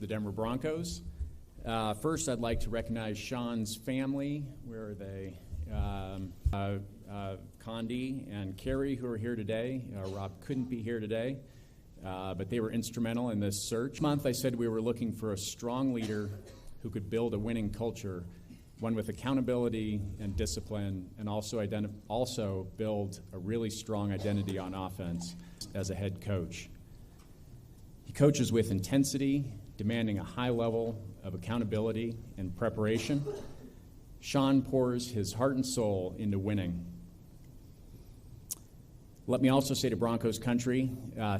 the Denver Broncos. First, I'd like to recognize Sean's family. Where are they? Condi and Carrie, who are here today. Rob couldn't be here today, but they were instrumental in this search. This month, I said we were looking for a strong leader who could build a winning culture, one with accountability and discipline, and also build a really strong identity on offense as a head coach. He coaches with intensity, demanding a high level of accountability and preparation. Sean pours his heart and soul into winning. Let me also say to Broncos country,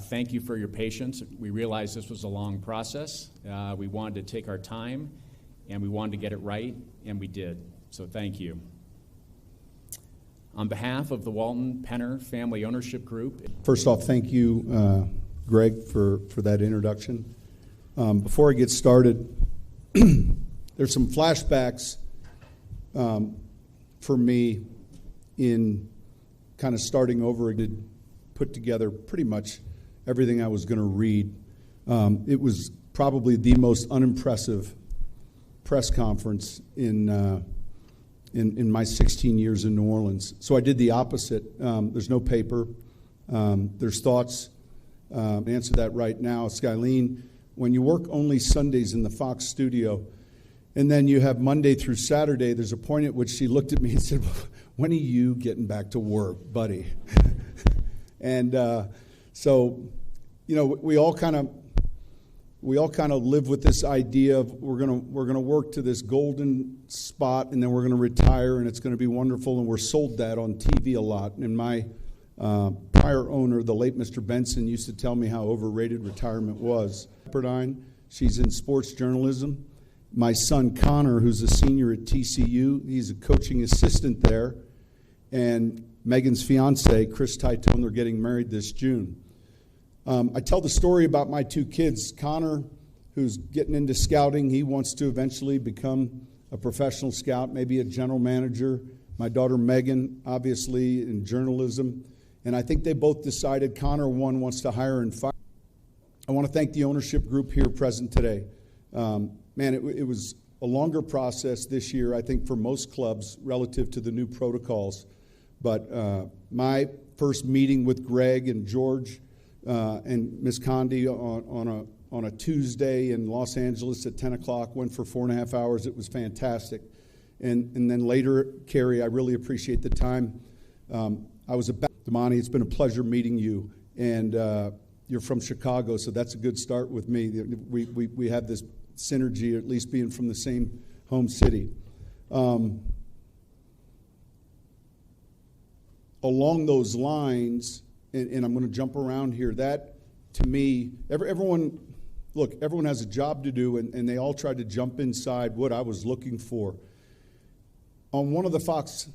thank you for your patience. We realized this was a long process. We wanted to take our time, and we wanted to get it right, and we did. So thank you. On behalf of the Walton Penner Family Ownership Group. First off, thank you, Greg, for that introduction. Before I get started, there's some flashbacks for me in kind of starting over. I did put together pretty much everything I was going to read. It was probably the most unimpressive press conference in my 16 years in New Orleans. So I did the opposite. There's no paper. There's thoughts. Answer that right now. Skylene, when you work only Sundays in the Fox studio, and then you have Monday through Saturday, there's a point at which she looked at me and said, when are you getting back to work, buddy? And so, you know, we all kind of live with this idea of we're gonna work to this golden spot, and then we're gonna retire, and it's gonna be wonderful, and we're sold that on TV a lot. And my prior owner, the late Mr. Benson, used to tell me how overrated retirement was. Pepperdine, she's in sports journalism. My son Connor, who's a senior at TCU, he's a coaching assistant there. And Megan's fiance, Chris Titone, they're getting married this June. I tell the story about my two kids. Connor, who's getting into scouting, he wants to eventually become a professional scout, maybe a general manager. My daughter Megan, obviously, in journalism. And I think they both decided Connor, one, wants to hire and fire. I want to thank the ownership group here present today. Man, it was a longer process this year, I think, for most clubs relative to the new protocols. But my first meeting with Greg and George and Ms. Condi on a Tuesday in Los Angeles at 10 o'clock, went for 4.5 hours. It was fantastic. And then later, Carrie, I really appreciate the time. I was about Damani, it's been a pleasure meeting you. And you're from Chicago, so that's a good start with me. We have this synergy, at least being from the same home city. Along those lines, and I'm going to jump around here, that to me, everyone has a job to do, and they all tried to jump inside what I was looking for. On one of the Fox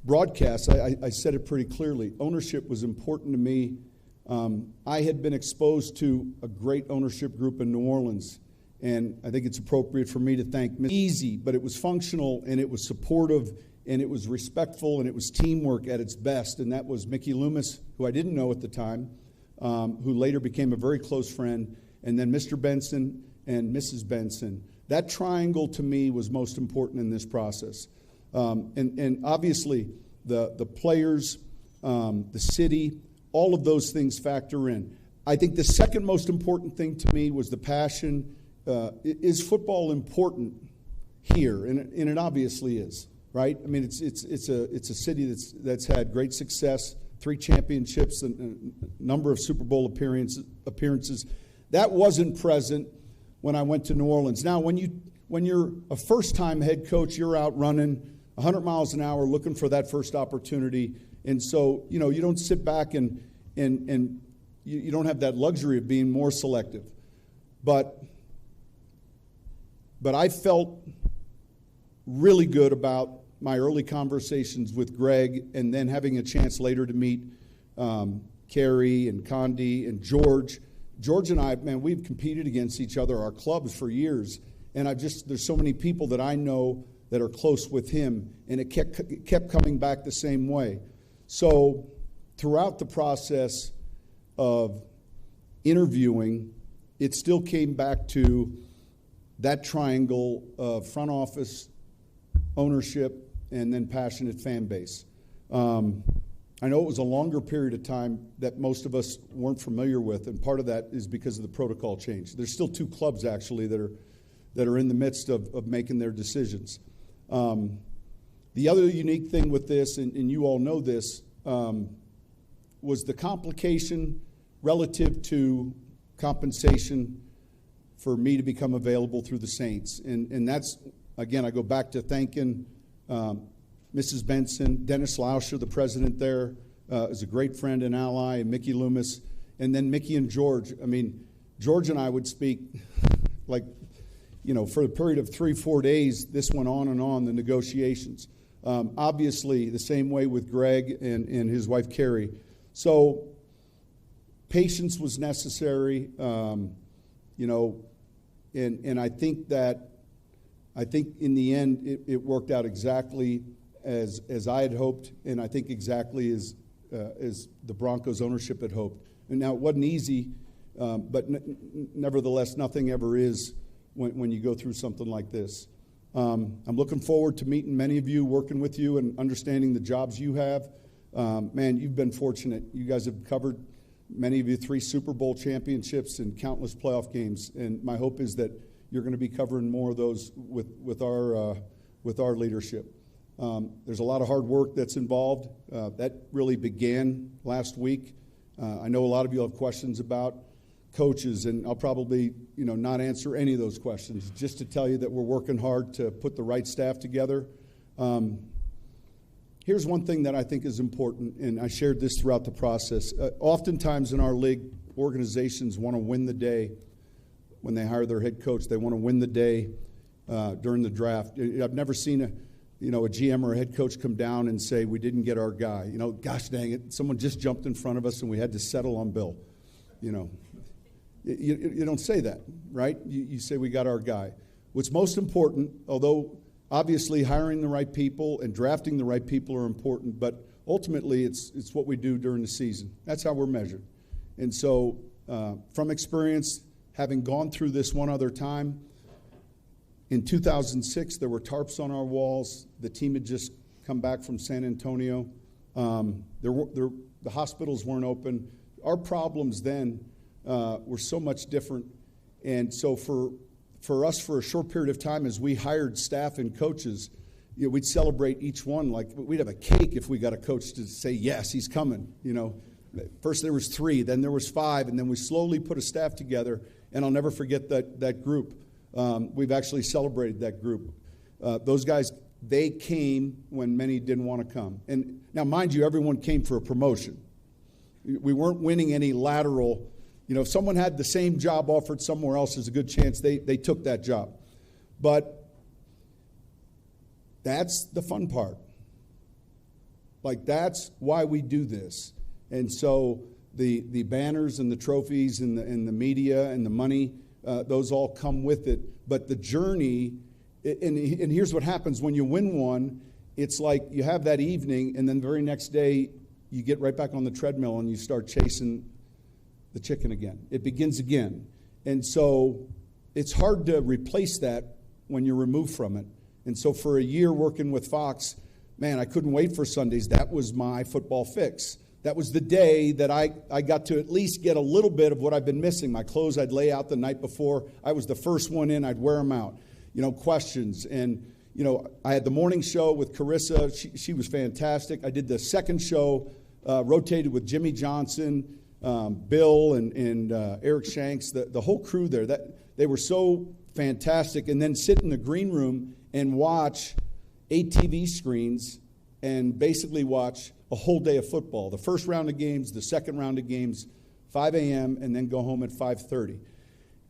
broadcasts, I said it pretty clearly. Ownership was important to me. I had been exposed to a great ownership group in New Orleans, and I think it's appropriate for me to thank easy, but it was functional, and it was supportive, and it was respectful, and it was teamwork at its best. And that was Mickey Loomis, who I didn't know at the time, who later became a very close friend, and then Mr. Benson and Mrs. Benson. That triangle to me was most important in this process. And obviously the players, the city, all of those things factor in. I think the second most important thing to me was the passion. Is football important here? And it obviously is. Right? I mean, it's a city that's had great success, 3 championships, and a number of Super Bowl appearances. That wasn't present when I went to New Orleans. Now, when you're a first-time head coach, you're out running 100 miles an hour looking for that first opportunity, and so you don't sit back and you don't have that luxury of being more selective. But I felt really good about my early conversations with Greg, and then having a chance later to meet Carrie and Condi and George. George and I, man, we've competed against each other, our clubs, for years. And there's so many people that I know that are close with him, and it kept coming back the same way. So throughout the process of interviewing, it still came back to that triangle of front office, ownership, and then passionate fan base. I know it was a longer period of time that most of us weren't familiar with, and part of that is because of the protocol change. There's still 2 clubs, actually, that are in the midst of making their decisions. The other unique thing with this, and you all know this, was the complication relative to compensation for me to become available through the Saints. And that's, again, I go back to thanking Mrs. Benson, Dennis Lauscher, the president there, is a great friend and ally, and Mickey Loomis, and then Mickey and George. I mean, George and I would speak like, for a period of 3-4 days. This went on, the negotiations. Obviously, the same way with Greg and his wife, Carrie. So patience was necessary, and I think in the end it worked out exactly as I had hoped, and I think exactly as the Broncos ownership had hoped. And now it wasn't easy, but nevertheless, nothing ever is when you go through something like this. I'm looking forward to meeting many of you, working with you, and understanding the jobs you have. Man, you've been fortunate. You guys have covered, many of you, 3 Super Bowl championships and countless playoff games. And my hope is that you're going to be covering more of those with our leadership. There's a lot of hard work that's involved. That really began last week. I know a lot of you have questions about coaches, and I'll probably not answer any of those questions, just to tell you that we're working hard to put the right staff together. Here's one thing that I think is important, and I shared this throughout the process. Oftentimes in our league, organizations want to win the day when they hire their head coach. They want to win the day during the draft. I've never seen a GM or a head coach come down and say, we didn't get our guy. Gosh dang it, someone just jumped in front of us and we had to settle on Bill. You don't say that, right? You say we got our guy. What's most important, although obviously hiring the right people and drafting the right people are important, but ultimately it's what we do during the season. That's how we're measured. And so from experience, having gone through this one other time, in 2006, there were tarps on our walls. The team had just come back from San Antonio. The hospitals weren't open. Our problems then were so much different. And so for us, for a short period of time, as we hired staff and coaches, we'd celebrate each one. Like, we'd have a cake if we got a coach to say, yes, he's coming. First there was 3, then there was 5, and then we slowly put a staff together. And I'll never forget that group. We've actually celebrated that group. Those guys, they came when many didn't want to come. And now, mind you, everyone came for a promotion. We weren't winning any lateral. If someone had the same job offered somewhere else, there's a good chance they took that job. But that's the fun part. Like, that's why we do this. And so the banners and the trophies and the media and the money, those all come with it. But the journey, and here's what happens when you win one. It's like you have that evening, and then the very next day you get right back on the treadmill and you start chasing the chicken again. It begins again. And so it's hard to replace that when you're removed from it. And so for a year working with Fox, man, I couldn't wait for Sundays. That was my football fix. That was the day that I got to at least get a little bit of what I've been missing. My clothes I'd lay out the night before. I was the first one in. I'd wear them out. Questions. And, I had the morning show with Carissa. She was fantastic. I did the second show, rotated with Jimmy Johnson, Bill, and Eric Shanks, the whole crew there. They were so fantastic. And then sit in the green room and watch 8 TV screens and basically watch a whole day of football. The first round of games, the second round of games, 5 a.m., and then go home at 5:30.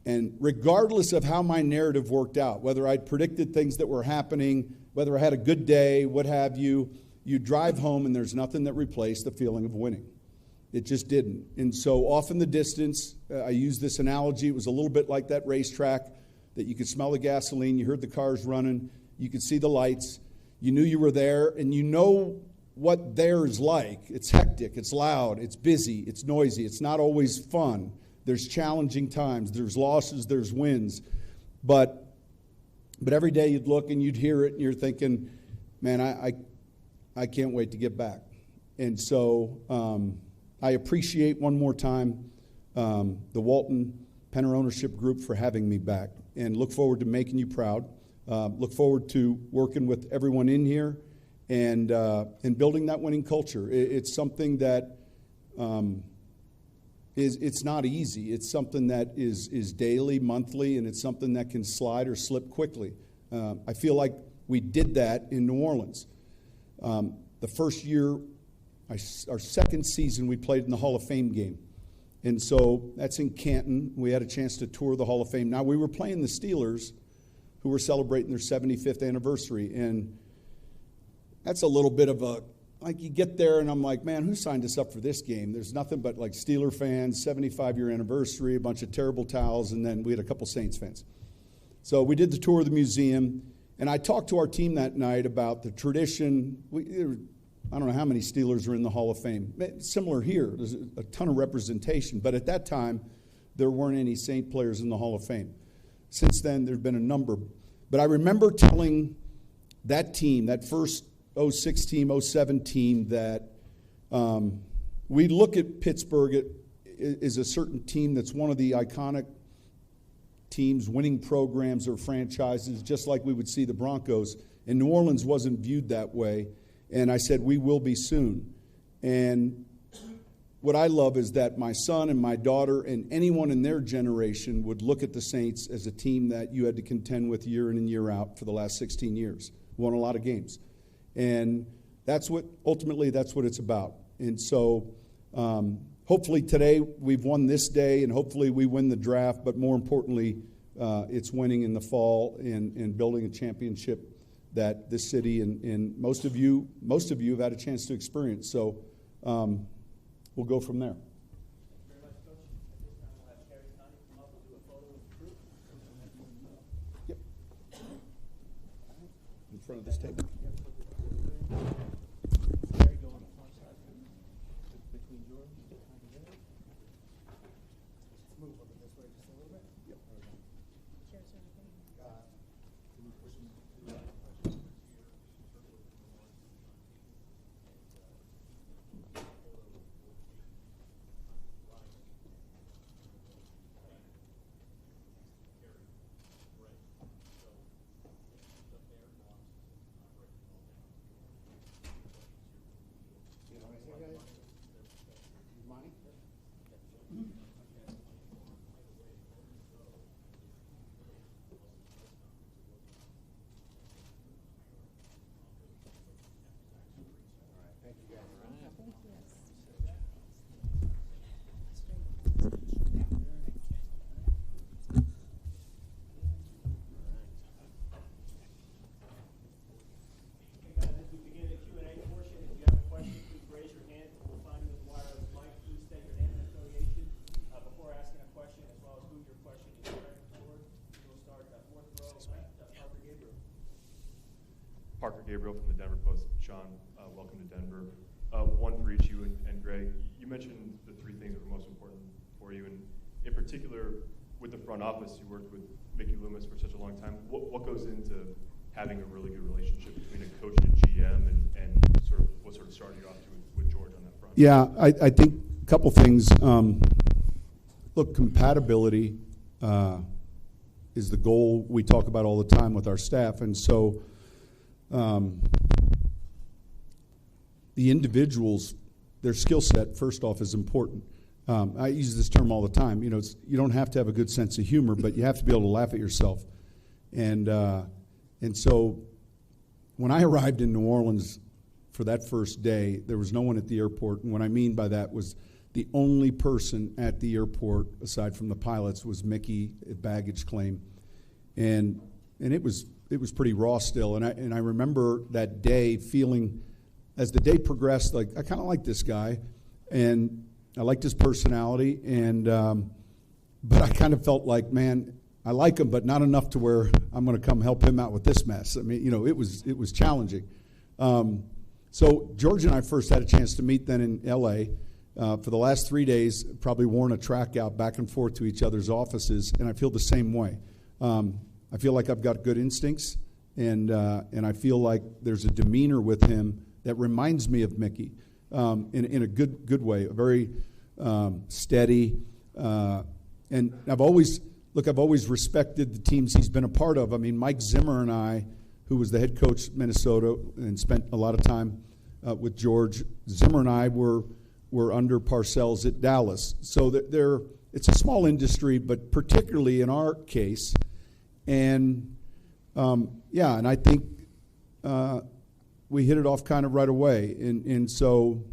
And regardless of how my narrative worked out, whether I'd predicted things that were happening, whether I had a good day, what have you, you drive home and there's nothing that replaced the feeling of winning. It just didn't. And so off in the distance, I use this analogy. It was a little bit like that racetrack that you could smell the gasoline, you heard the cars running, you could see the lights, you knew you were there, and you know what there is like. It's hectic, it's loud, it's busy, it's noisy, it's not always fun. There's challenging times, there's losses, there's wins. But But every day you'd look and you'd hear it and you're thinking, man, I can't wait to get back. And so I appreciate one more time the Walton Penner Ownership Group for having me back, and look forward to making you proud. Look forward to working with everyone in here and building that winning culture. It's something that it's not easy. It's something that is daily, monthly, and it's something that can slide or slip quickly. I feel like we did that in New Orleans. The first year, our second season, we played in the Hall of Fame game. And so that's in Canton. We had a chance to tour the Hall of Fame. Now, we were playing the Steelers, who were celebrating their 75th anniversary. And that's a little bit of a, like, you get there and I'm like, man, who signed us up for this game? There's nothing but like Steeler fans, 75-year anniversary, a bunch of terrible towels, and then we had a couple Saints fans. So we did the tour of the museum, and I talked to our team that night about the tradition. I don't know how many Steelers are in the Hall of Fame. Similar here. There's a ton of representation. But at that time, there weren't any Saint players in the Hall of Fame. Since then, there have been a number. But I remember telling that team, that first 06 team, 07 team, that we look at Pittsburgh as a certain team that's one of the iconic teams, winning programs or franchises, just like we would see the Broncos. And New Orleans wasn't viewed that way. And I said, we will be soon. And what I love is that my son and my daughter and anyone in their generation would look at the Saints as a team that you had to contend with year in and year out for the last 16 years. Won a lot of games. And ultimately, that's what it's about. And so hopefully today we've won this day, and hopefully we win the draft. But more importantly, it's winning in the fall and building a championship that this city and most of you have had a chance to experience. So we'll go from there. Yep. In front of this table. Parker Gabriel from the Denver Post. Sean, welcome to Denver. One for each you and Greg. You mentioned the three things that were most important for you, and in particular, with the front office, you worked with Mickey Loomis for such a long time. What goes into having a really good relationship between a coach and GM, and sort of what sort of started you off with George on that front? Yeah, I think a couple things. Look, compatibility is the goal we talk about all the time with our staff, and so the individuals, their skill set, first off, is important. I use this term all the time. You know, you don't have to have a good sense of humor, but you have to be able to laugh at yourself. And so when I arrived in New Orleans for that first day, there was no one at the airport. And what I mean by that was the only person at the airport, aside from the pilots, was Mickey at baggage claim. And it was pretty raw still. And I remember that day feeling, as the day progressed, like I kind of like this guy, and I liked his personality, and but I kind of felt like, man, I like him, but not enough to where I'm going to come help him out with this mess. I mean, you know, it was challenging. So George and I first had a chance to meet then in L.A. For the last 3 days, probably worn a track out back and forth to each other's offices, and I feel the same way. I feel like I've got good instincts, and I feel like there's a demeanor with him that reminds me of Mickey in a good way, a very steady. And I've always respected the teams he's been a part of. I mean, Mike Zimmer and I, who was the head coach at Minnesota and spent a lot of time with George, Zimmer and I were under Parcells at Dallas. So it's a small industry, but particularly in our case. And, and I think we hit it off kind of right away. And so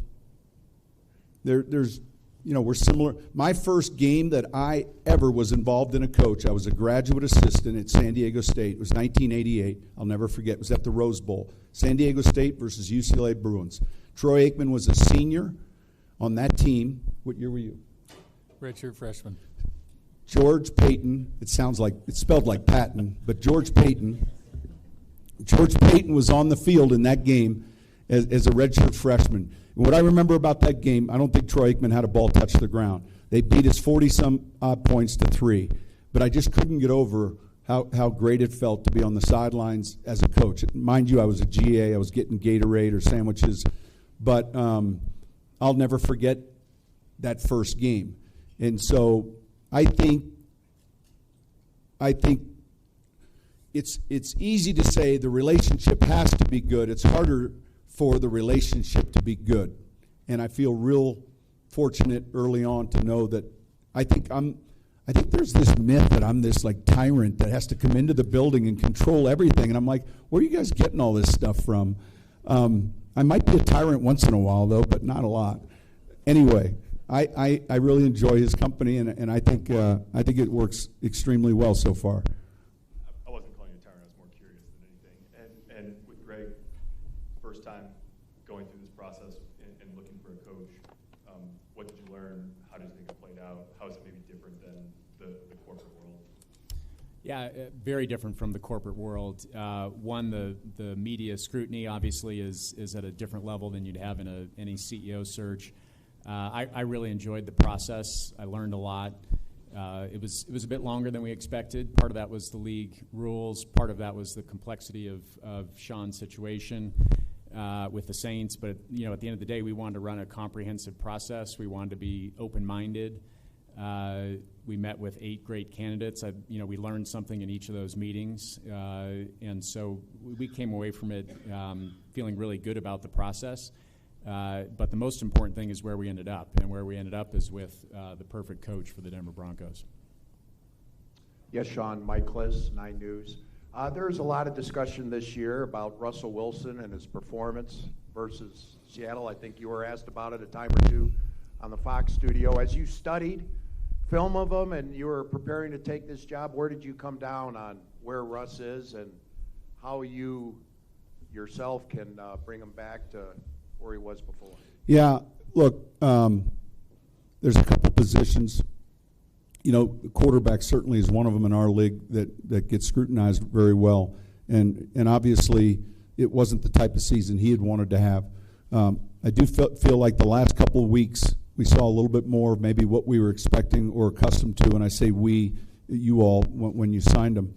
there's, we're similar. My first game that I ever was involved in a coach, I was a graduate assistant at San Diego State. It was 1988. I'll never forget. It was at the Rose Bowl. San Diego State versus UCLA Bruins. Troy Aikman was a senior on that team. What year were you? Redshirt freshman. George Payton. It's spelled like Patton, but George Payton. George Payton was on the field in that game as a redshirt freshman. And what I remember about that game, I don't think Troy Aikman had a ball touch the ground. They beat us 40-some-odd points to 3. But I just couldn't get over how great it felt to be on the sidelines as a coach. Mind you, I was a GA. I was getting Gatorade or sandwiches. But I'll never forget that first game. And so I think it's easy to say the relationship has to be good. It's harder for the relationship to be good. And I feel real fortunate early on to know that I think there's this myth that I'm this like tyrant that has to come into the building and control everything. And I'm like, where are you guys getting all this stuff from? I might be a tyrant once in a while though, but not a lot. Anyway, I really enjoy his company, and I think it works extremely well so far. I wasn't calling you a tyrant. I was more curious than anything. And with Greg, first time going through this process and looking for a coach, what did you learn? How did you think it played out? How is it maybe different than the corporate world? Yeah, very different from the corporate world. One, the media scrutiny obviously is at a different level than you'd have in any CEO search. I really enjoyed the process. I learned a lot. It was a bit longer than we expected. Part of that was the league rules. Part of that was the complexity of Sean's situation with the Saints. But at the end of the day, we wanted to run a comprehensive process. We wanted to be open-minded. We met with 8 great candidates. We learned something in each of those meetings, and so we came away from it feeling really good about the process. But the most important thing is where we ended up, and where we ended up is with the perfect coach for the Denver Broncos. Yes, Sean, Mike Liss, 9 News. There's a lot of discussion this year about Russell Wilson and his performance versus Seattle. I think you were asked about it a time or two on the Fox studio. As you studied film of him and you were preparing to take this job, where did you come down on where Russ is and how you yourself can bring him back to where he was before? Yeah, look, there's a couple positions. The quarterback certainly is one of them in our league that gets scrutinized very well. And obviously it wasn't the type of season he had wanted to have. I do feel like the last couple of weeks we saw a little bit more of maybe what we were expecting or accustomed to, and I say we, you all, when you signed him.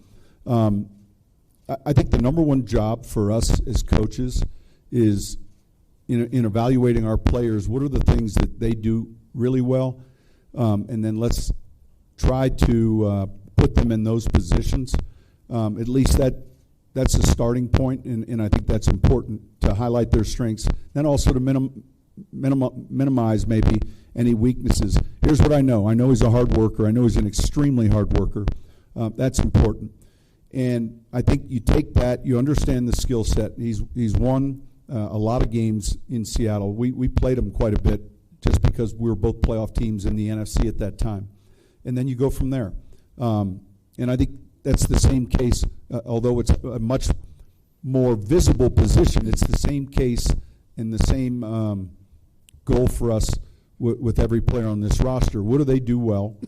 I think the number one job for us as coaches is in evaluating our players, what are the things that they do really well, and then let's try to put them in those positions. At least that's a starting point, and I think that's important to highlight their strengths, then also to minimize maybe any weaknesses. Here's what I know. I know he's a hard worker. I know he's an extremely hard worker. That's important. And I think you take that, you understand the skill set. He's won a lot of games in Seattle. We played him quite a bit just because we were both playoff teams in the NFC at that time. And then you go from there. And I think that's the same case, although it's a much more visible position, it's the same case and the same goal for us with every player on this roster. What do they do well?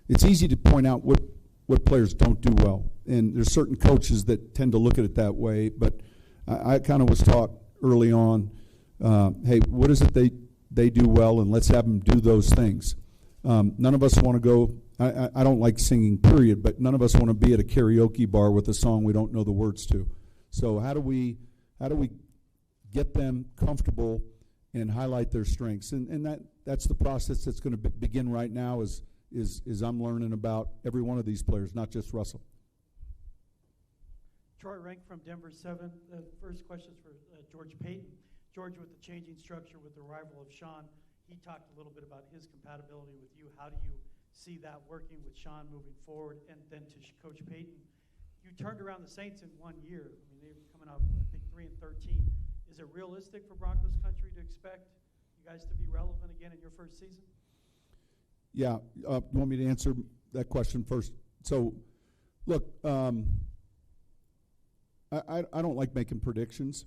It's easy to point out what players don't do well. And there's certain coaches that tend to look at it that way, but I kind of was taught early on, hey, what is it they do well, and let's have them do those things. None of us want to go I don't like singing, period, but none of us want to be at a karaoke bar with a song we don't know the words to. So how do we get them comfortable and highlight their strengths? And that's the process that's going to begin right now is I'm learning about every one of these players, not just Russell. Troy Rank from Denver 7. First question is for George Payton. George, with the changing structure, with the arrival of Sean, he talked a little bit about his compatibility with you. How do you see that working with Sean moving forward? And then to Coach Payton, you turned around the Saints in 1 year. I mean, they were coming up, I think, 3-13. Is it realistic for Broncos country to expect you guys to be relevant again in your first season? Yeah. You want me to answer that question first? So, look, I don't like making predictions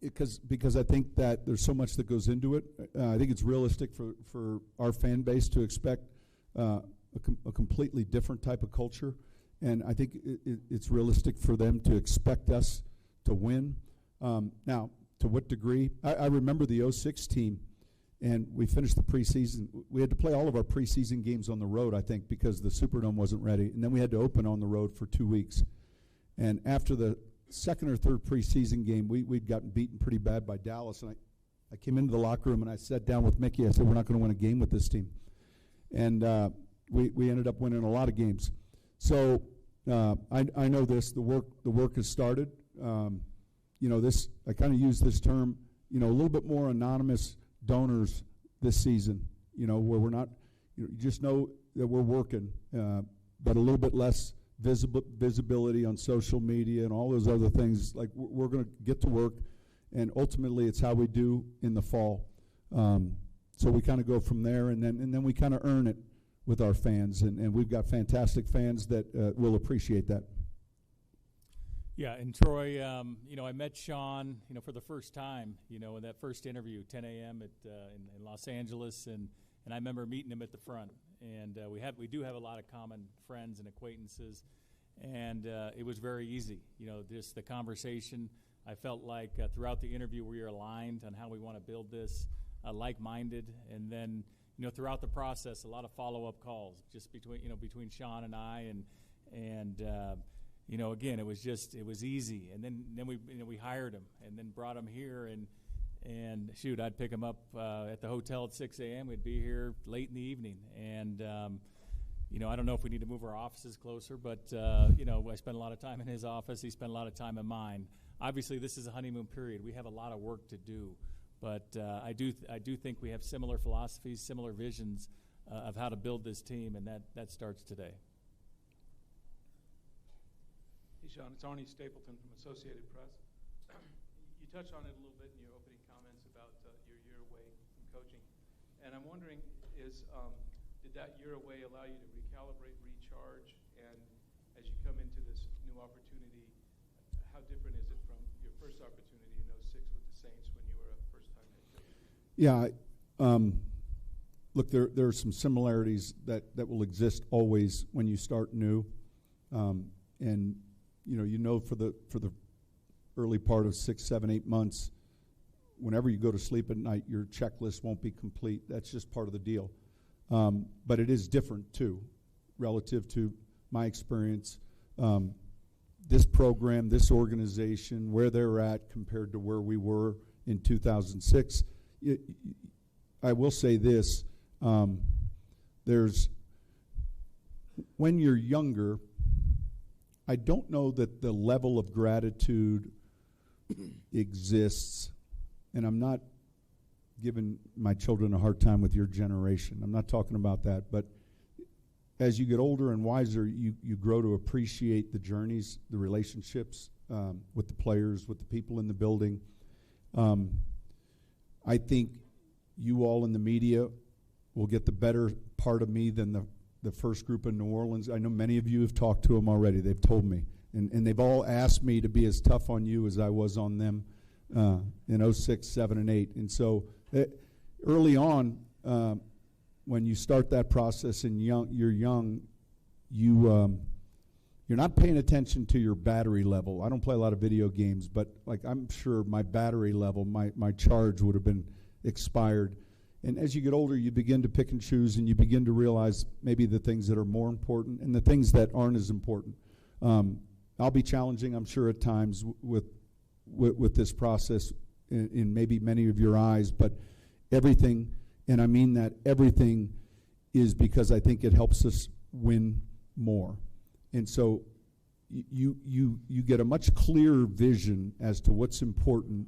because I think that there's so much that goes into it. I think it's realistic for our fan base to expect a completely different type of culture, and I think it's realistic for them to expect us to win. Now, to what degree? I remember the 06 team, and we finished the preseason. We had to play all of our preseason games on the road, I think, because the Superdome wasn't ready, and then we had to open on the road for 2 weeks. And after the second or third preseason game, we'd gotten beaten pretty bad by Dallas, and I came into the locker room and I sat down with Mickey. I said, we're not going to win a game with this team. And we ended up winning a lot of games. So I know this. The work has started. This, I kind of use this term, a little bit more anonymous donors this season, where we're not, you just know that we're working, but a little bit less visibility on social media and all those other things. Like we're going to get to work, and ultimately it's how we do in the fall. So we kind of go from there, and then we kind of earn it with our fans, and we've got fantastic fans that will appreciate that. Yeah, and Troy, I met Sean, for the first time, in that first interview, 10 a.m. in Los Angeles, and I remember meeting him at the front. And we do have a lot of common friends and acquaintances, and it was very easy. Just the conversation. I felt like throughout the interview we were aligned on how we want to build this, like-minded, and then throughout the process, a lot of follow-up calls just between Sean and I, and again, it was easy. And then we hired him, and then brought him here, and shoot, I'd pick him up at the hotel at 6 a.m. We'd be here late in the evening. And, I don't know if we need to move our offices closer, but, I spend a lot of time in his office. He spent a lot of time in mine. Obviously, this is a honeymoon period. We have a lot of work to do. But I do think we have similar philosophies, similar visions of how to build this team, and that starts today. Hey, Sean, it's Arnie Stapleton from Associated Press. You touched on it a little bit in your opening comments about your year away from coaching. And I'm wondering, did that year away allow you to recalibrate, recharge? And as you come into this new opportunity, how different is it from your first opportunity in 06 with the Saints when you were a first-time head coach? Yeah, look, there are some similarities that will exist always when you start new. And for the early part of 6, 7, 8 months, whenever you go to sleep at night, your checklist won't be complete. That's just part of the deal. But it is different, too, relative to my experience. This program, this organization, where they're at compared to where we were in 2006. I will say this. When you're younger, I don't know that the level of gratitude exists, and I'm not giving my children a hard time with your generation. I'm not talking about that, but as you get older and wiser, you grow to appreciate the journeys, the relationships with the players, with the people in the building. I think you all in the media will get the better part of me than the first group in New Orleans. I know many of you have talked to them already. They've told me. And they've all asked me to be as tough on you as I was on them in 06, 7, and 8. And so early on, when you start that process and you're young, you're not paying attention to your battery level. I don't play a lot of video games, but I'm sure my battery level, my charge would have been expired. And as you get older, you begin to pick and choose, and you begin to realize maybe the things that are more important and the things that aren't as important. I'll be challenging, I'm sure, at times with this process in maybe many of your eyes, but everything, and I mean that everything, is because I think it helps us win more. And so you get a much clearer vision as to what's important,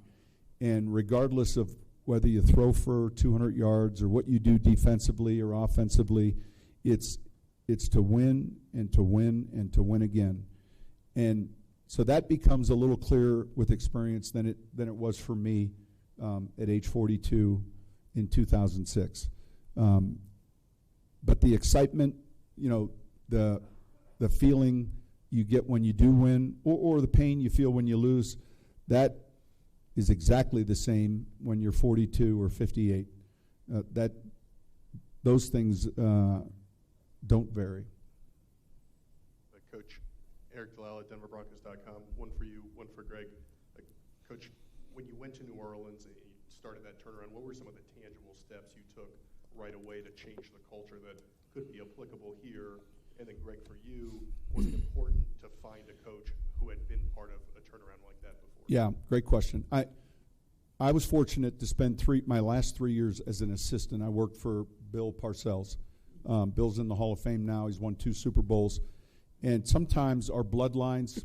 and regardless of whether you throw for 200 yards or what you do defensively or offensively, it's to win and to win and to win again. And so that becomes a little clearer with experience than it was for me at age 42 in 2006. But the excitement, the feeling you get when you do win, or the pain you feel when you lose, that is exactly the same when you're 42 or 58. Those things don't vary. Coach Eric Delisle at DenverBroncos.com. One for you, one for Greg. Coach, when you went to New Orleans and you started that turnaround, what were some of the tangible steps you took right away to change the culture that could be applicable here? And then, Greg, for you, was it important to find a coach who had been part of a turnaround like that before? Yeah, great question. I was fortunate to spend my last 3 years as an assistant. I worked for Bill Parcells. Bill's in the Hall of Fame now. He's won 2 Super Bowls. And sometimes our bloodlines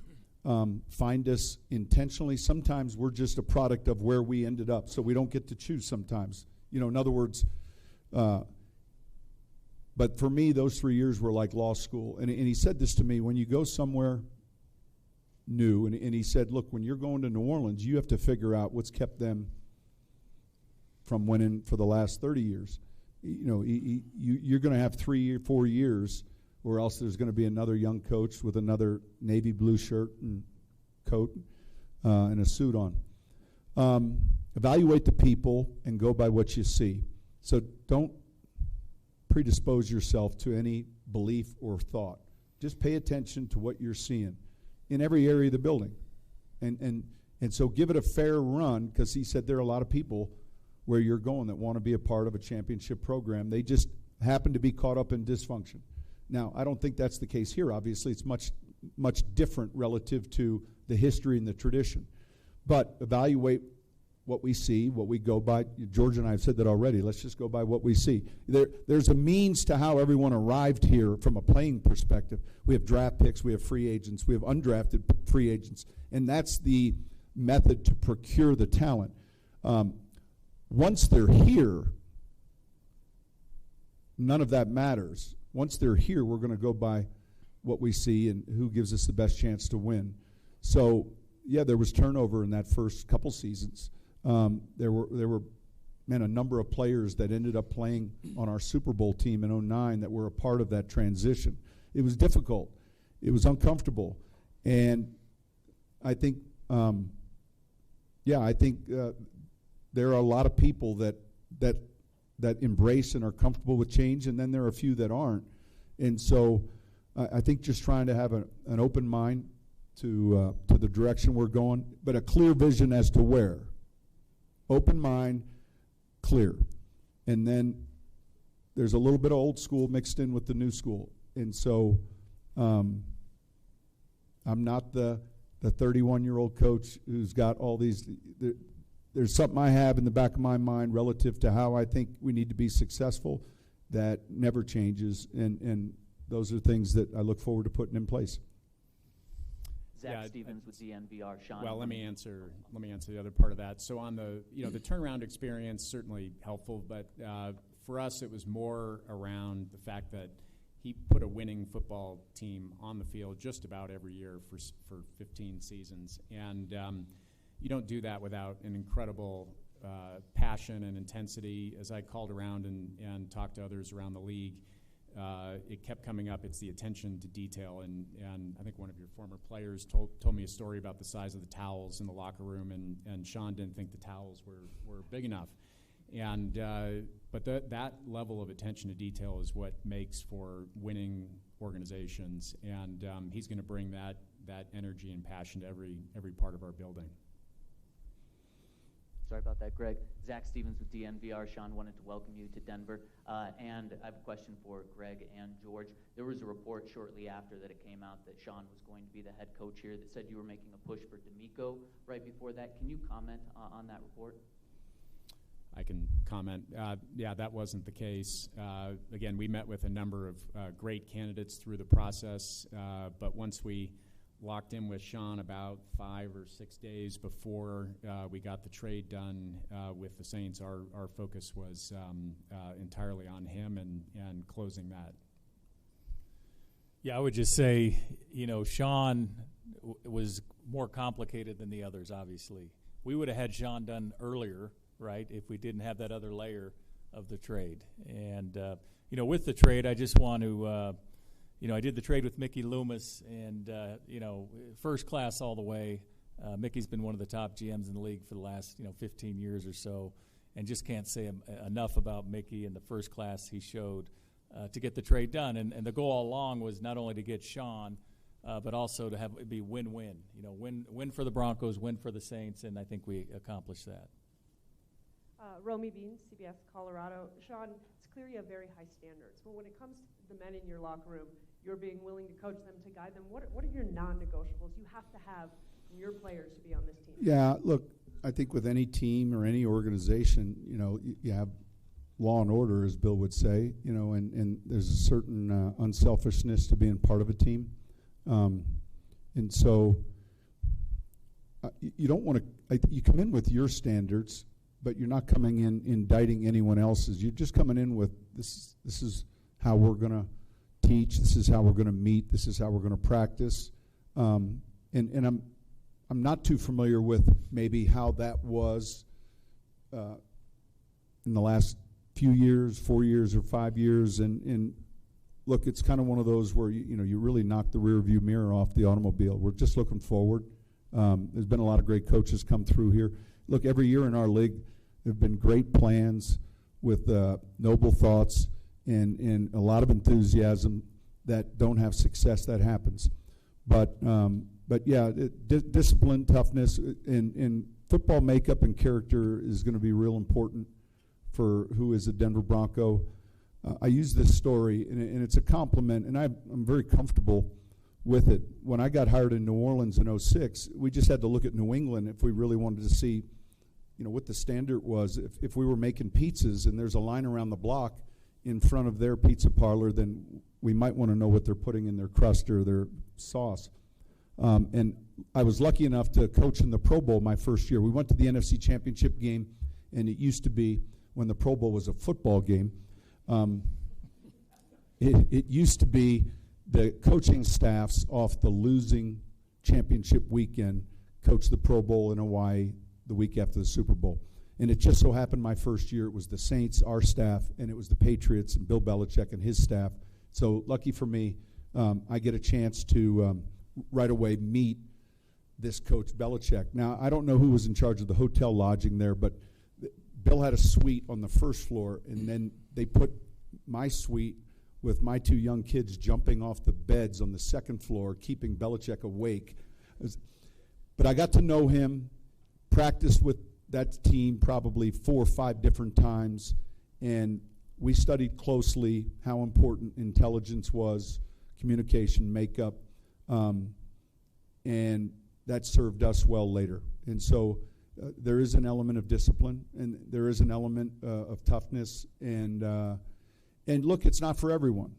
find us intentionally. Sometimes we're just a product of where we ended up, so we don't get to choose sometimes. In other words, but for me, those 3 years were like law school. And he said this to me: when you go somewhere new, and he said, look, when you're going to New Orleans, you have to figure out what's kept them from winning for the last 30 years. You're going to have 3 or 4 years, or else there's going to be another young coach with another navy blue shirt and coat and a suit on. Evaluate the people and go by what you see. So don't predispose yourself to any belief or thought. Just pay attention to what you're seeing in every area of the building. And so give it a fair run, because he said there are a lot of people where you're going that want to be a part of a championship program. They just happen to be caught up in dysfunction. Now, I don't think that's the case here. Obviously, it's much, much different relative to the history and the tradition. But evaluate what we see, what we go by. George and I have said that already. Let's just go by what we see. There's a means to how everyone arrived here from a playing perspective. We have draft picks, we have free agents, we have undrafted free agents, and that's the method to procure the talent. Once they're here, none of that matters. Once they're here, we're going to go by what we see and who gives us the best chance to win. So, yeah, there was turnover in that first couple seasons. There were a number of players that ended up playing on our Super Bowl team in 2009 that were a part of that transition. It was difficult. It was uncomfortable. And I think, there are a lot of people that embrace and are comfortable with change, and then there are a few that aren't. And so I think just trying to have an open mind to the direction we're going, but a clear vision as to where. Open mind, clear. And then there's a little bit of old school mixed in with the new school. And so I'm not the 31-year-old coach who's got all these. There's something I have in the back of my mind relative to how I think we need to be successful that never changes. And those are things that I look forward to putting in place. Zach Stevens with DNVR. Sean. Well, let me answer the other part of that. So on the the turnaround experience, certainly helpful, but for us it was more around the fact that he put a winning football team on the field just about every year for 15 seasons, and you don't do that without an incredible passion and intensity. As I called around and talked to others around the league, it kept coming up. It's the attention to detail, and I think one of your former players told me a story about the size of the towels in the locker room, and Sean didn't think the towels were big enough. And but that level of attention to detail is what makes for winning organizations, and he's going to bring that energy and passion to every part of our building. Sorry about that, Greg. Zach Stevens with DNVR. Sean, wanted to welcome you to Denver. And I have a question for Greg and George. There was a report shortly after that it came out that Sean was going to be the head coach here that said you were making a push for D'Amico right before that. Can you comment on that report? I can comment. Yeah, that wasn't the case. Again, we met with a number of great candidates through the process, but once we locked in with Sean about 5 or 6 days before we got the trade done with the Saints, our focus was entirely on him and closing that. Yeah, I would just say, Sean was more complicated than the others, obviously. We would have had Sean done earlier, right, if we didn't have that other layer of the trade. And, with the trade, I just want to, I did the trade with Mickey Loomis, and, first class all the way. Mickey's been one of the top GMs in the league for the last, 15 years or so, and just can't say enough about Mickey and the first class he showed to get the trade done. And the goal all along was not only to get Sean, but also to have it be win-win. Win for the Broncos, win for the Saints, and I think we accomplished that. Romy Bean, CBS Colorado. Sean, it's clear you have very high standards, but when it comes to the men in your locker room, you're being willing to coach them, to guide them. What are your non-negotiables you have to have from your players to be on this team? Yeah, look, I think with any team or any organization, you have law and order, as Bill would say, and there's a certain unselfishness to being part of a team. And so you don't want to, you come in with your standards, but you're not coming in indicting anyone else's. You're just coming in with this is how we're going to teach, this is how we're going to meet, this is how we're going to practice. And I'm not too familiar with maybe how that was in the last few years, 4 years or 5 years. And look, it's kind of one of those where you really knock the rear view mirror off the automobile. We're just looking forward. There's been a lot of great coaches come through here. Look, every year in our league, there have been great plans with noble thoughts and a lot of enthusiasm that don't have success. That happens. But yeah, discipline, toughness, and football makeup and character is going to be real important for who is a Denver Bronco. I use this story, and it's a compliment, and I'm very comfortable with it. When I got hired in New Orleans in 2006, we just had to look at New England if we really wanted to see, what the standard was. If we were making pizzas and there's a line around the block in front of their pizza parlor, then we might want to know what they're putting in their crust or their sauce. And I was lucky enough to coach in the Pro Bowl my first year. We went to the NFC Championship game, and it used to be, when the Pro Bowl was a football game, it used to be the coaching staffs off the losing championship weekend coached the Pro Bowl in Hawaii the week after the Super Bowl. And it just so happened my first year it was the Saints, our staff, and it was the Patriots and Bill Belichick and his staff. So lucky for me, I get a chance to right away meet this Coach Belichick. Now, I don't know who was in charge of the hotel lodging there, but Bill had a suite on the first floor, and then they put my suite with my 2 young kids jumping off the beds on the second floor, keeping Belichick awake. But I got to know him, practiced with that team probably 4 or 5 different times, and we studied closely how important intelligence was, communication, makeup, and that served us well later. And so there is an element of discipline, and there is an element of toughness, and look, it's not for everyone.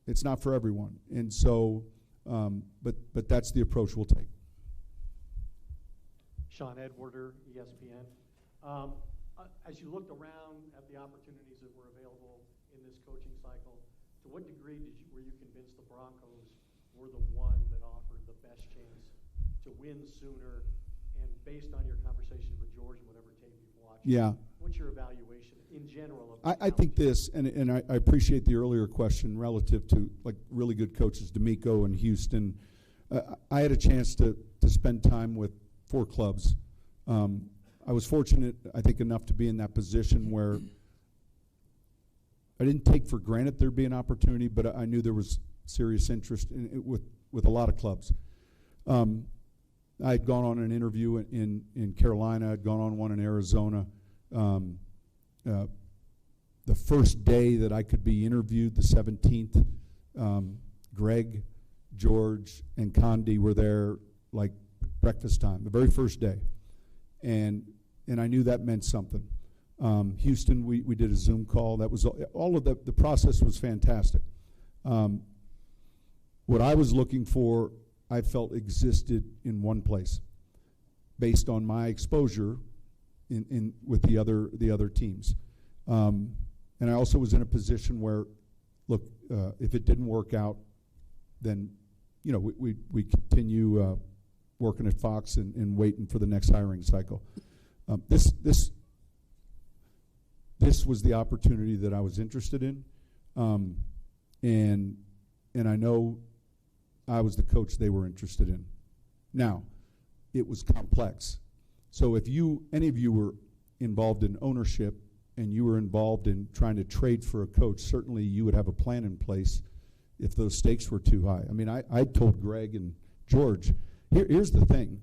It's not for everyone, and so, but that's the approach we'll take. Sean Edwarder, ESPN. As you looked around at the opportunities that were available in this coaching cycle, to what degree were you convinced the Broncos were the one that offered the best chance to win sooner? And based on your conversations with George and whatever tape you've watched, what's your evaluation in general? I think this, and I appreciate the earlier question relative to like really good coaches, D'Amico and Houston. I had a chance to spend time with 4 clubs. I was fortunate, I think, enough to be in that position where I didn't take for granted there'd be an opportunity, but I knew there was serious interest in it with a lot of clubs. I had gone on an interview in Carolina. I'd gone on one in Arizona. The first day that I could be interviewed, the 17th, Greg, George, and Condi were there like breakfast time, the very first day. And I knew that meant something. Houston, we did a Zoom call. That was all of the process was fantastic. What I was looking for, I felt existed in one place, based on my exposure with the other teams. And I also was in a position where, look, if it didn't work out, then we continue working at Fox and waiting for the next hiring cycle. This was the opportunity that I was interested in, and I know I was the coach they were interested in. Now, it was complex. So if any of you were involved in ownership and you were involved in trying to trade for a coach, certainly you would have a plan in place if those stakes were too high. I mean, I told Greg and George, here's the thing.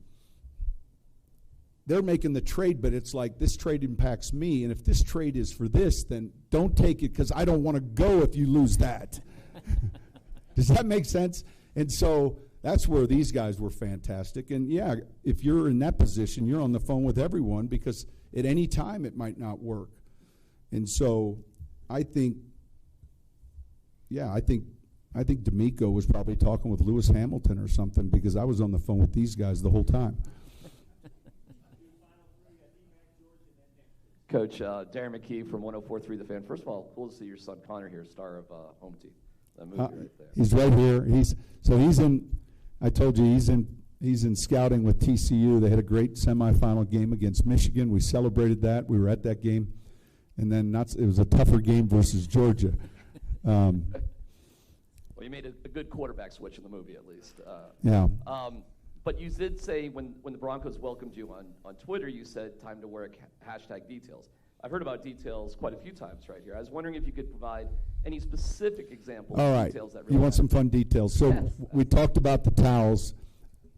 They're making the trade, but it's like, this trade impacts me, and if this trade is for this, then don't take it because I don't want to go if you lose that. Does that make sense? And so that's where these guys were fantastic. And, yeah, if you're in that position, you're on the phone with everyone because at any time it might not work. And so I think D'Amico was probably talking with Lewis Hamilton or something because I was on the phone with these guys the whole time. Coach, Darren McKee from 104.3 The Fan. First of all, cool to see your son Connor here, star of Home Team. That movie right there. He's right here. He's in. I told you he's in scouting with TCU. They had a great semifinal game against Michigan. We celebrated that. We were at that game, and then it was a tougher game versus Georgia. Well, you made a good quarterback switch in the movie, at least. Yeah. But you did say when the Broncos welcomed you on Twitter, you said time to work #details. I've heard about details quite a few times right here. I was wondering if you could provide any specific examples of details that really You want matter. some fun details. So Yes. we talked about the towels.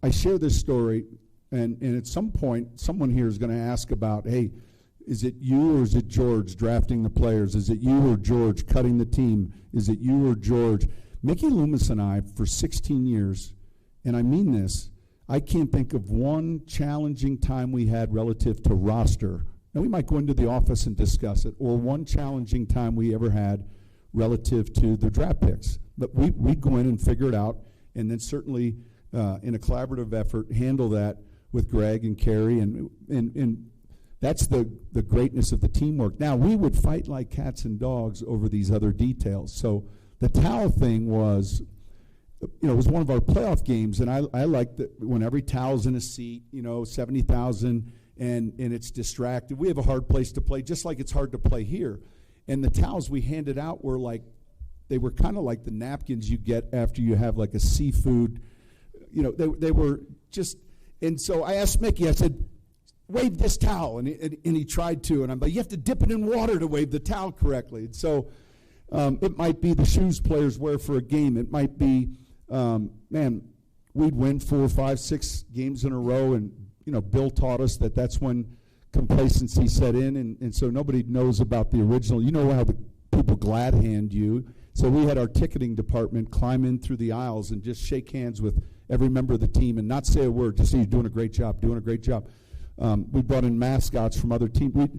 I share this story, and at some point, someone here is going to ask about, hey, is it you or is it George drafting the players? Is it you or George cutting the team? Is it you or George? Mickey Loomis and I, for 16 years, and I mean this, I can't think of one challenging time we had relative to roster. Now, we might go into the office and discuss it, or one challenging time we ever had relative to the draft picks. But we'd go in and figure it out, and then certainly in a collaborative effort, handle that with Greg and Kerry, and that's the greatness of the teamwork. Now, we would fight like cats and dogs over these other details. So the towel thing was, it was one of our playoff games, and I liked that when every towel's in a seat, 70,000, and it's distracted. We have a hard place to play, just like it's hard to play here. And the towels we handed out were they were kind of like the napkins you get after you have like a seafood, they were just, and so I asked Mickey, I said, wave this towel, and he tried to, and I'm like, you have to dip it in water to wave the towel correctly. And so it might be the shoes players wear for a game. It might be, we'd win 4, 5, 6 games in a row, and Bill taught us that's when complacency set in, and so nobody knows about the original. You know how the people glad hand you. So we had our ticketing department climb in through the aisles and just shake hands with every member of the team and not say a word, just say, you're doing a great job, doing a great job. We brought in mascots from other teams.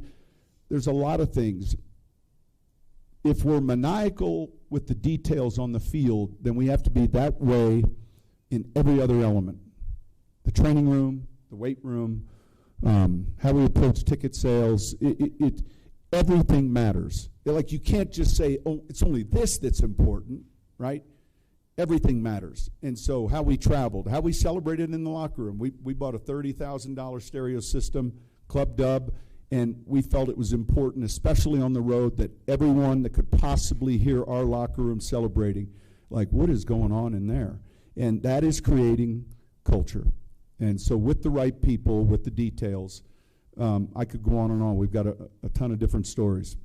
There's a lot of things. If we're maniacal with the details on the field, then we have to be that way in every other element. The training room, the weight room, how we approach ticket sales, everything matters. Like, you can't just say, oh, it's only this that's important, right? Everything matters. And so how we traveled, how we celebrated in the locker room. We bought a $30,000 stereo system, Club Dub, and we felt it was important, especially on the road, that everyone that could possibly hear our locker room celebrating, like, what is going on in there? And that is creating culture. And so with the right people, with the details, I could go on and on. We've got a ton of different stories.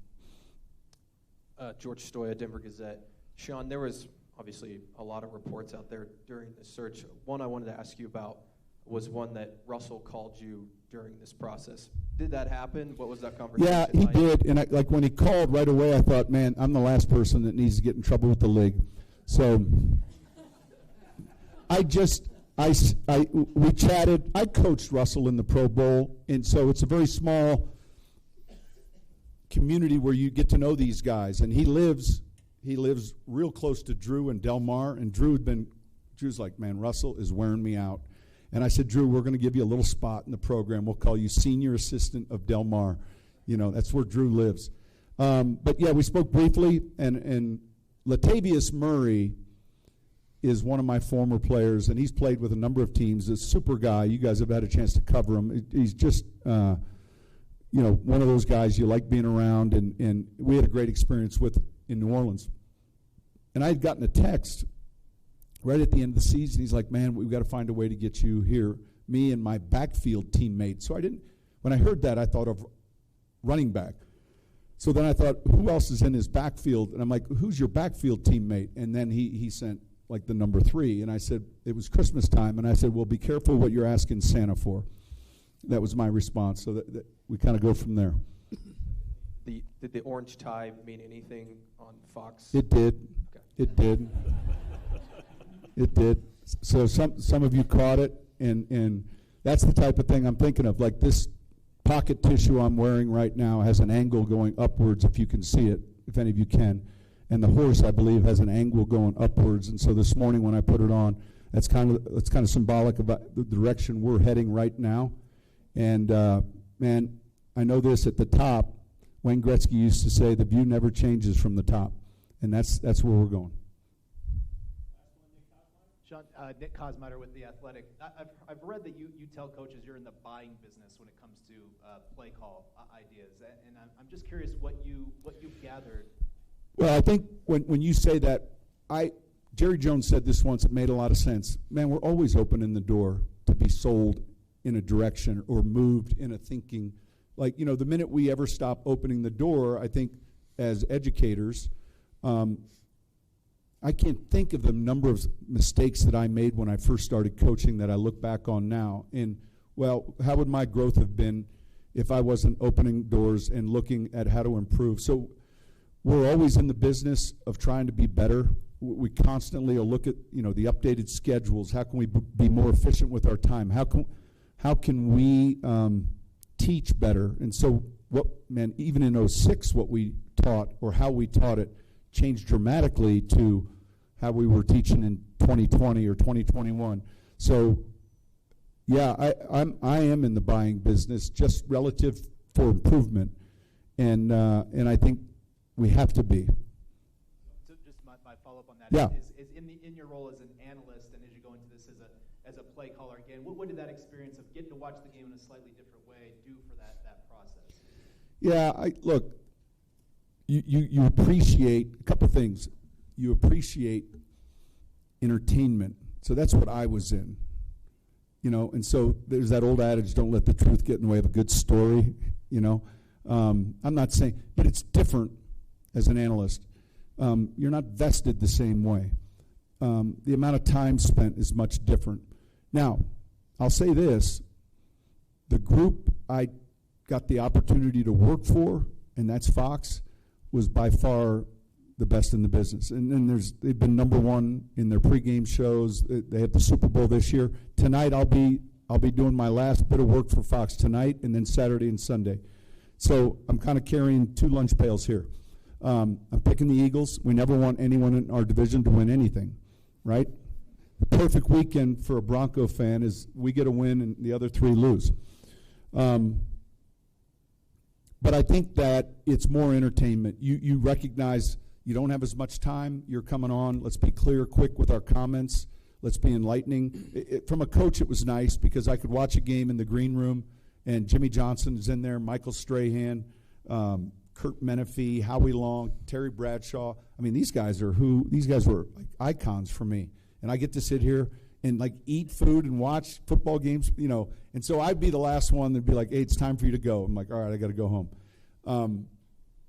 George Stoya, Denver Gazette. Sean, there was obviously a lot of reports out there during the search. One I wanted to ask you about, was one that Russell called you during this process. Did that happen? What was that conversation Yeah, he like? did. And like when he called right away, I thought, man, I'm the last person that needs to get in trouble with the league. So we chatted. I coached Russell in the Pro Bowl, and so it's a very small community where you get to know these guys. And he lives real close to Drew and Del Mar, and Drew's like, man, Russell is wearing me out. And I said, Drew, we're going to give you a little spot in the program. We'll call you senior assistant of Del Mar. You know, that's where Drew lives. But yeah, we spoke briefly, and Latavius Murray is one of my former players, and he's played with a number of teams. A super guy. You guys have had a chance to cover him. He's just, one of those guys you like being around, and we had a great experience with in New Orleans. And I had gotten a text right at the end of the season. He's like, man, we've got to find a way to get you here, me and my backfield teammate. So when I heard that, I thought of running back. So then I thought, who else is in his backfield? And I'm like, who's your backfield teammate? And then he sent like the number 3. And I said, it was Christmas time. And I said, well, be careful what you're asking Santa for. That was my response. So that we kind of go from there. Did the orange tie mean anything on Fox? It did. Okay. It did. It did. So some of you caught it, and that's the type of thing I'm thinking of. Like this pocket tissue I'm wearing right now has an angle going upwards, if you can see it, if any of you can. And the horse, I believe, has an angle going upwards. And so this morning when I put it on, that's kind of symbolic about the direction we're heading right now. And man, I know this at the top. Wayne Gretzky used to say, the view never changes from the top. And that's where we're going. Sean, Nick Kosmeyer with The Athletic. I've read that you tell coaches you're in the buying business when it comes to play call ideas. And I'm just curious what you've gathered. Well, I think when you say that, Jerry Jones said this once, it made a lot of sense. Man, we're always opening the door to be sold in a direction or moved in a thinking. Like, the minute we ever stop opening the door, I think as educators, I can't think of the number of mistakes that I made when I first started coaching that I look back on now. And, well, how would my growth have been if I wasn't opening doors and looking at how to improve? So we're always in the business of trying to be better. We constantly look at, the updated schedules. How can we be more efficient with our time? How can we teach better? And so even in 06, what we taught or how we taught it changed dramatically to how we were teaching in 2020 or 2021. So, yeah, I am in the buying business just relative for improvement, and I think we have to be. So just my follow-up on that Yeah. is in your role as an analyst and as you go into this as a play caller again, what did that experience of getting to watch the game in a slightly different way do for that process? Yeah, look. You appreciate a couple things. You appreciate entertainment. So that's what I was in. And so there's that old adage, don't let the truth get in the way of a good story, I'm not saying, but it's different as an analyst. You're not vested the same way. The amount of time spent is much different. Now, I'll say this. The group I got the opportunity to work for, and that's Fox, was by far the best in the business. And then they've been number one in their pregame shows. They have the Super Bowl this year. Tonight I'll be doing my last bit of work for Fox tonight, and then Saturday and Sunday. So I'm kind of carrying 2 lunch pails here. I'm picking the Eagles. We never want anyone in our division to win anything, right? The perfect weekend for a Bronco fan is we get a win and the other 3 lose. But I think that it's more entertainment. You recognize you don't have as much time. You're coming on. Let's be clear, quick with our comments. Let's be enlightening. From a coach, it was nice because I could watch a game in the green room, and Jimmy Johnson is in there, Michael Strahan, Kurt Menefee, Howie Long, Terry Bradshaw. I mean, these guys were like icons for me. And I get to sit here and like eat food and watch football games, And so I'd be the last one that'd be like, hey, it's time for you to go. I'm like, all right, I got to go home.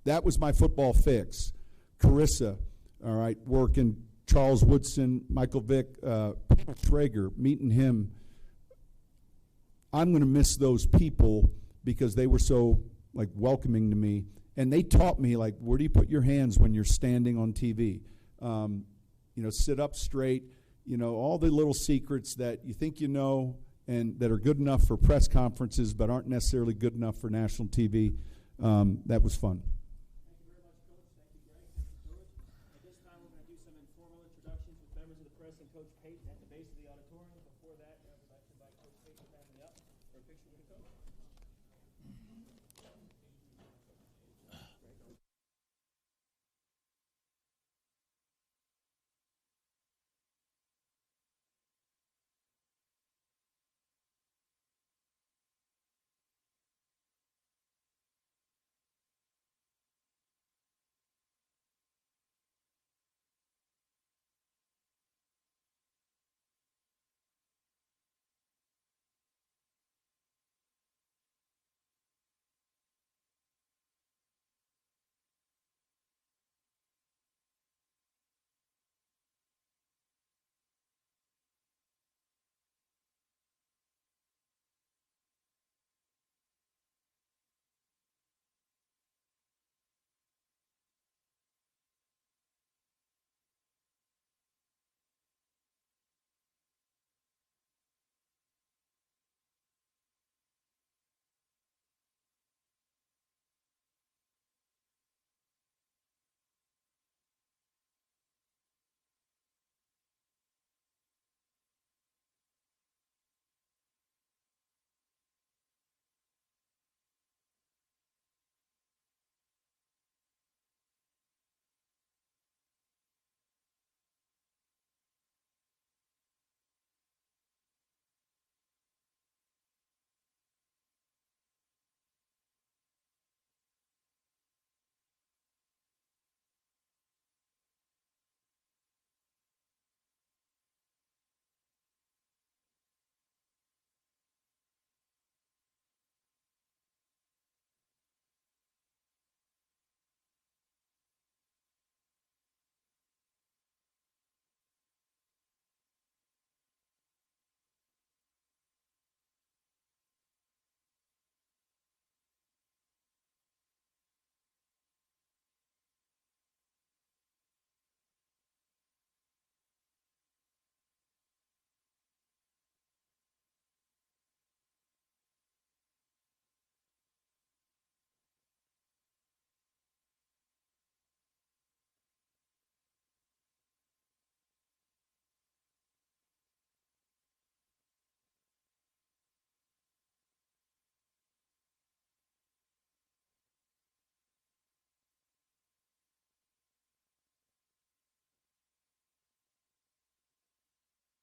That was my football fix. Carissa, all right, working. Charles Woodson, Michael Vick, Peter Schrager, meeting him. I'm going to miss those people because they were so like welcoming to me, and they taught me like, where do you put your hands when you're standing on TV? Sit up straight. All the little secrets that you think you know and that are good enough for press conferences but aren't necessarily good enough for national TV. That was fun. Thank you very much, Coach. Thank you, Greg. Thank you, George. At this time, we're going to do some informal introductions with members of the press and Coach Payton at the base of the auditorium. Before that, I would like to invite Coach Payton family up for a picture with the coach.